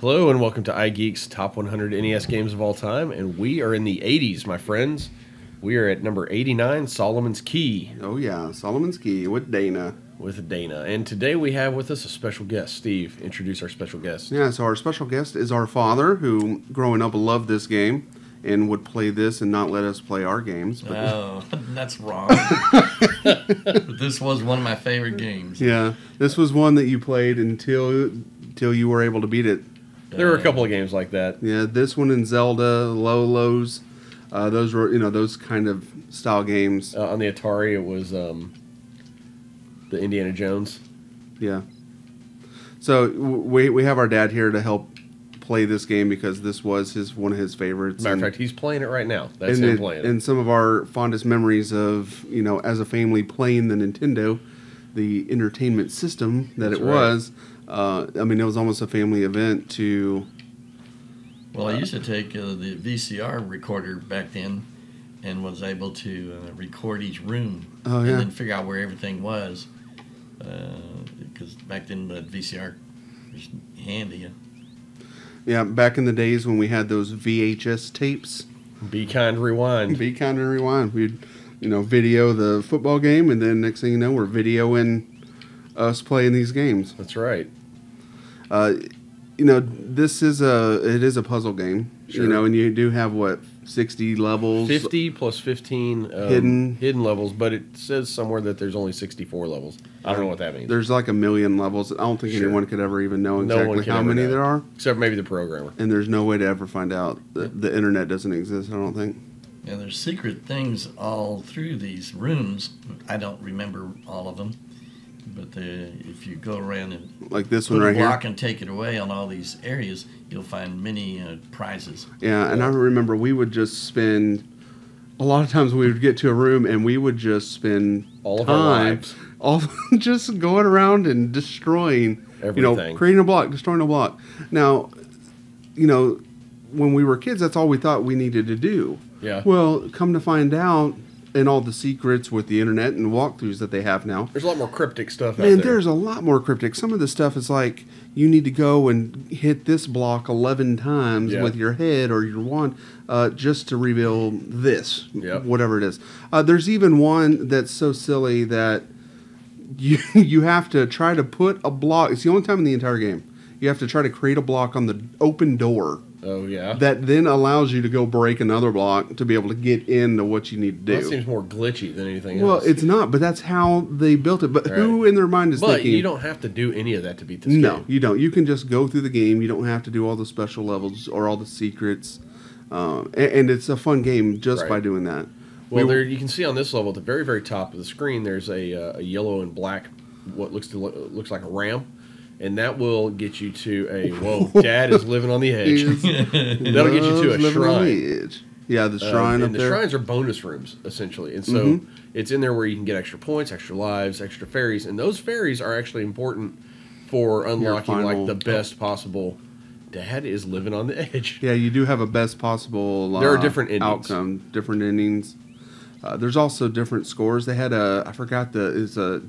Hello and welcome to iGeek's Top 100 NES Games of All Time, and we are in the 80s, my friends. We are at number 89, Solomon's Key. Oh yeah, Solomon's Key with Dana. And today we have with us a special guest. Steve, introduce our special guest. Yeah, so our special guest is our father, who growing up loved this game and would play this and not let us play our games. But oh, that's wrong. This was one of my favorite games. Yeah, this was one that you played until you were able to beat it. There were a couple of games like that. Yeah, this one and Zelda, Lolos, those were those kind of style games. On the Atari, it was the Indiana Jones. Yeah. So we have our dad here to help play this game because this was one of his favorites. Matter of fact, he's playing it right now. That's him playing it. And some of our fondest memories of as a family playing the Nintendo, the entertainment system that it was. I mean, it was almost a family event to... Well, I used to take the VCR recorder back then and was able to record each room and then figure out where everything was. Because back then the VCR was handy. Yeah, back in the days when we had those VHS tapes. Be kind, rewind. Be kind and rewind. We'd, video the football game, and then next thing you know, we're videoing us playing these games. That's right. This is a puzzle game. Sure. And you do have 60 levels. 50 plus 15 hidden levels, but it says somewhere that there's only 64 levels. I don't know what that means. There's like 1 million levels. I don't think anyone could ever even know exactly how many there are. Except maybe the programmer. And there's no way to ever find out. The internet doesn't exist, I don't think. Yeah, there's secret things all through these rooms. I don't remember all of them. But if you go around and like this put one right a block here and take it away on all these areas, you'll find many prizes. Yeah, and I remember we would just spend a lot of times we would get to a room and we would just spend all of our lives just going around and destroying everything, creating a block, destroying a block. Now, when we were kids, that's all we thought we needed to do. Yeah. Well, come to find out, and all the secrets with the internet and walkthroughs that they have now. There's a lot more cryptic stuff out there. there's a lot more cryptic. Some of the stuff is like, you need to go and hit this block 11 times with your head or your wand just to reveal this, whatever it is. There's even one that's so silly that you have to try to put a block. It's the only time in the entire game. You have to try to create a block on the open door. Oh, yeah. That then allows you to go break another block to be able to get into what you need to do. Well, that seems more glitchy than anything else. Well, it's not, but that's how they built it. But who in their mind is thinking... But you don't have to do any of that to beat this game. No, you don't. You can just go through the game. You don't have to do all the special levels or all the secrets. And it's a fun game just by doing that. Well, you can see on this level at the very, very top of the screen, there's a yellow and black, what looks like a ramp. And that will get you to a, Dad is living on the edge. That'll get you to a shrine. Yeah, the shrine up and there. The shrines are bonus rooms, essentially. And so it's in there where you can get extra points, extra lives, extra fairies. And those fairies are actually important for unlocking like the best possible... Dad is living on the edge. Yeah, you do have a best possible there are different endings. Outcome, different endings. There's also different scores. They had a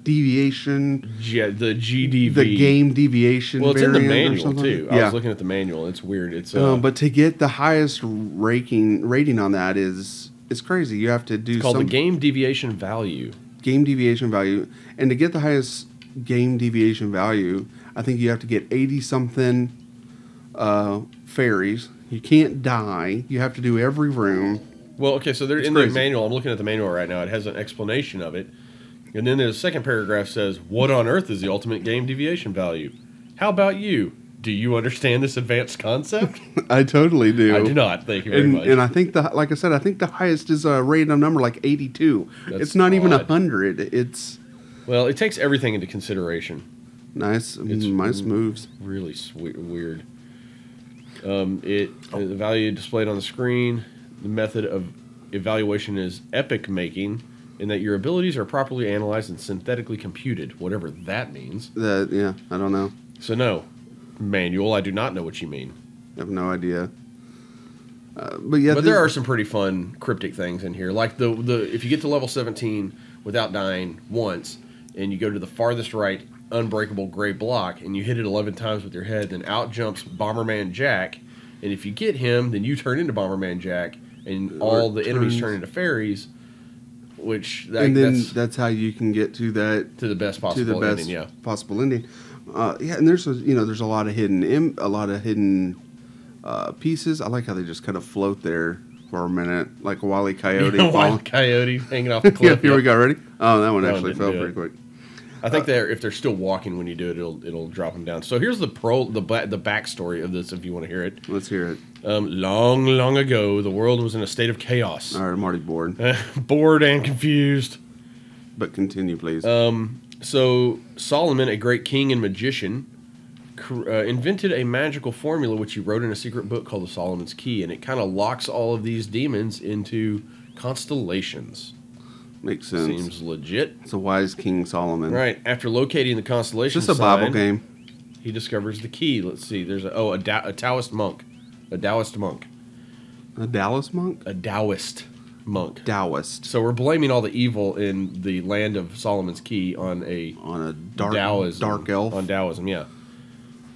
deviation. Yeah, the GDV. The game deviation. Well, it's in the manual too. Yeah. I was looking at the manual. It's weird. It's but to get the highest rating on that is crazy. You have to do. It's called the game deviation value. Game deviation value, and to get the highest game deviation value, I think you have to get 80-something fairies. You can't die. You have to do every room. Well, okay, so they're in the manual. I'm looking at the manual right now. It has an explanation of it. And then the second paragraph says, what on earth is the ultimate game deviation value? How about you? Do you understand this advanced concept? I totally do. I do not. Thank you very much. And I think, like I said, I think the highest is a rated number like 82. It's not even 100. It's... Well, it takes everything into consideration. Nice moves. Really weird. The value displayed on the screen... The method of evaluation is epic making, in that your abilities are properly analyzed and synthetically computed, whatever that means. Yeah, I don't know. So no, manual, I do not know what you mean. I have no idea. But there are some pretty fun cryptic things in here, like the if you get to level 17 without dying once, and you go to the farthest right unbreakable gray block, and you hit it 11 times with your head, then out jumps Bomberman Jack, and if you get him, then you turn into Bomberman Jack, and all the enemies turn into fairies, that's how you can get to the best possible ending. And there's a lot of hidden pieces. I like how they just kind of float there for a minute, like a Wile E. Coyote. Wile E. Coyote hanging off the cliff. Here we go. Ready? Oh, that one actually fell pretty quick. I think if they're still walking when you do it, it'll drop them down. So here's the backstory of this. If you want to hear it, let's hear it. Long, long ago, the world was in a state of chaos. All right, I'm already bored. Bored and confused. But continue, please. So Solomon, a great king and magician, invented a magical formula which he wrote in a secret book called the Solomon's Key, and it kind of locks all of these demons into constellations. Makes sense. Seems legit. It's a wise King Solomon. Right. After locating the constellation sign, Bible game. He discovers the key. Let's see. There's a Taoist monk. A Taoist monk. A Taoist monk? A Taoist monk. Taoist. So we're blaming all the evil in the land of Solomon's Key on a dark elf. On Taoism, yeah.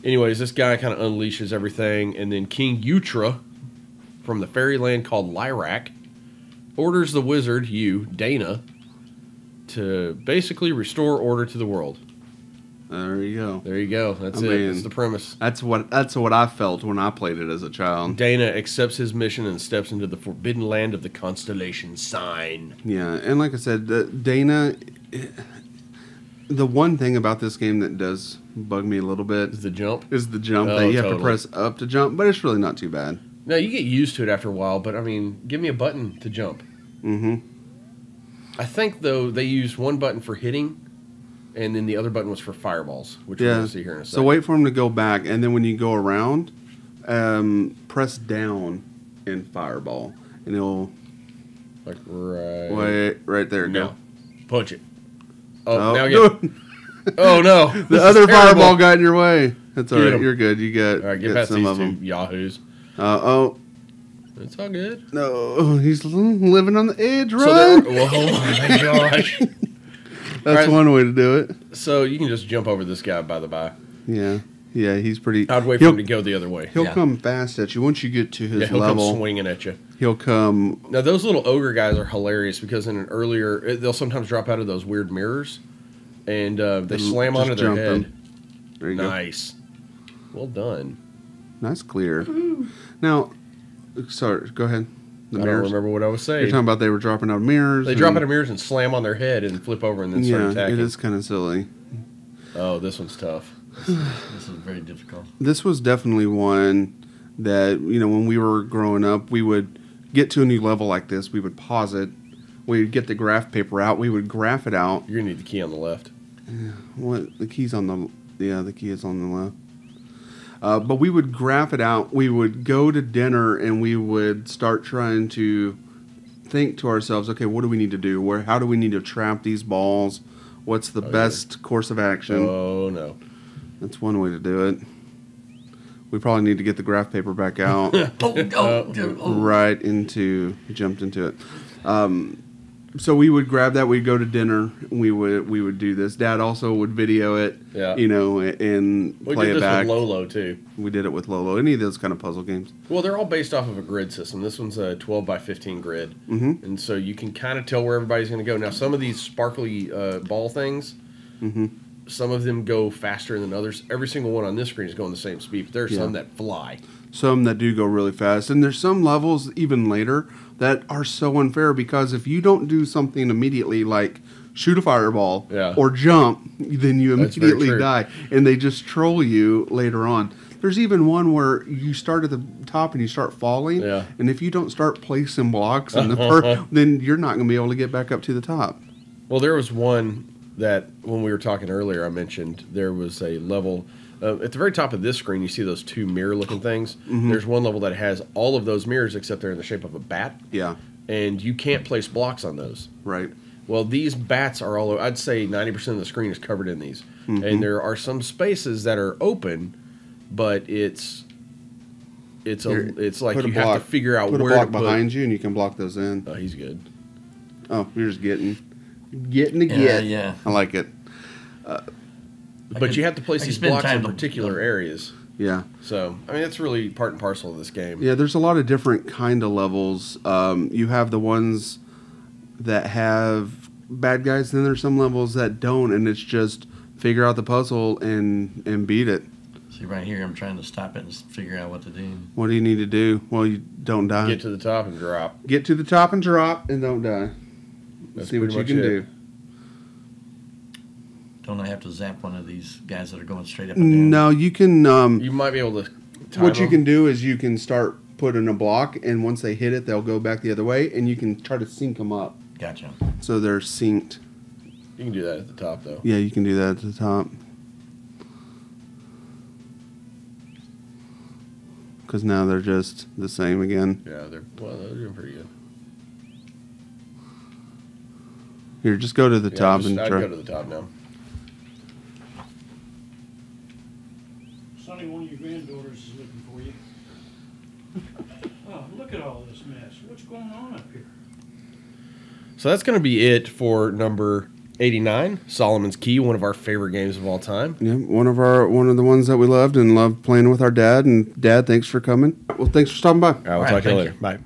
Anyways, this guy kind of unleashes everything, and then King Utra from the fairyland called Lyrac orders the wizard, Dana, to basically restore order to the world. There you go. There you go. That's it. That's the premise. That's what I felt when I played it as a child. Dana accepts his mission and steps into the forbidden land of the constellation sign. Yeah, and like I said, Dana. The one thing about this game that does bug me a little bit is the jump. That you have to press up to jump, but it's really not too bad. No, you get used to it after a while, but I mean, give me a button to jump. Mm-hmm. I think though they used one button for hitting, and then the other button was for fireballs, which we're going to see here in a second. So wait for him to go back, and then when you go around, press down and fireball, and it'll like right there. No, go punch it. Oh, now get. Oh no! The other fireball got in your way. That's all right. You're good. You got. All right, get past these two yahoos. It's all good. No, he's living on the edge. Run! Oh my gosh! That's one way to do it. So you can just jump over this guy by the by. Yeah, he's pretty. I'd wait for him to go the other way. He'll come fast at you once you get to his he'll level. Come swinging at you. He'll come. Now those little ogre guys are hilarious because in an earlier, they'll sometimes drop out of those weird mirrors, and they slam onto their head. There you go. Nice. Well done. Nice clear. Now, sorry. Go ahead. I don't remember what I was saying. You're talking about they were dropping out of mirrors. They drop out of mirrors and slam on their head and flip over and then start attacking. It is kind of silly. Oh, this one's tough. This is very difficult. This was definitely one that, when we were growing up, we would get to a new level like this. We would pause it. We would get the graph paper out. We would graph it out. You're going to need the key on the left. What? The key's on the... Yeah, the key is on the left. But we would graph it out. We would go to dinner and we would start trying to think to ourselves, okay, what do we need to do? How do we need to trap these balls? What's the best course of action? Oh, no. That's one way to do it. We probably need to get the graph paper back out. Right jumped into it. So we would grab that. We'd go to dinner. We would do this. Dad also would video it. Yeah. And play it back. We did this with Lolo too. We did it with Lolo. Any of those kind of puzzle games. Well, they're all based off of a grid system. This one's a 12 by 15 grid, and so you can kind of tell where everybody's going to go. Now, some of these sparkly ball things, some of them go faster than others. Every single one on this screen is going the same speed, but there are some that fly. Some that do go really fast, and there's some levels even later that are so unfair because if you don't do something immediately like shoot a fireball or jump, then you immediately die, and they just troll you later on. There's even one where you start at the top and you start falling, and if you don't start placing blocks in then you're not going to be able to get back up to the top. Well, there was one that when we were talking earlier, I mentioned there was a level. At the very top of this screen, you see those two mirror-looking things. There's one level that has all of those mirrors except they're in the shape of a bat. Yeah. And you can't place blocks on those. Right. Well, these bats are all over. I'd say 90% of the screen is covered in these. And there are some spaces that are open, but it's like you have to figure out where to put. Put a block behind you, and you can block those in. Oh, he's good. Oh, you're just getting to get. Yeah. I like it. But you have to place these blocks in particular areas. Yeah. So, I mean, that's really part and parcel of this game. Yeah, there's a lot of different kind of levels. You have the ones that have bad guys, then there's some levels that don't, and it's just figure out the puzzle and beat it. See, right here, I'm trying to stop it and figure out what to do. What do you need to do? Well, you don't die. Get to the top and drop. Get to the top and drop, and don't die. That's see what you can do. Don't I have to zap one of these guys that are going straight up and down? No, you can. You might be able to time what you them. can do is you can start putting a block, and once they hit it, they'll go back the other way, and you can try to sync them up. Gotcha. So they're synced. You can do that at the top, though. Yeah, you can do that at the top. Because now they're just the same again. Yeah, they're doing pretty good. Here, just go to the top and I'd try. go to the top now. Sonny, one of your granddaughters is looking for you. Oh, look at all this mess. What's going on up here? So that's going to be it for number 89, Solomon's Key, one of our favorite games of all time. Yeah, one of the ones that we loved and loved playing with our dad. And Dad, thanks for coming. Well, thanks for stopping by. All right, we'll talk to you later. Bye.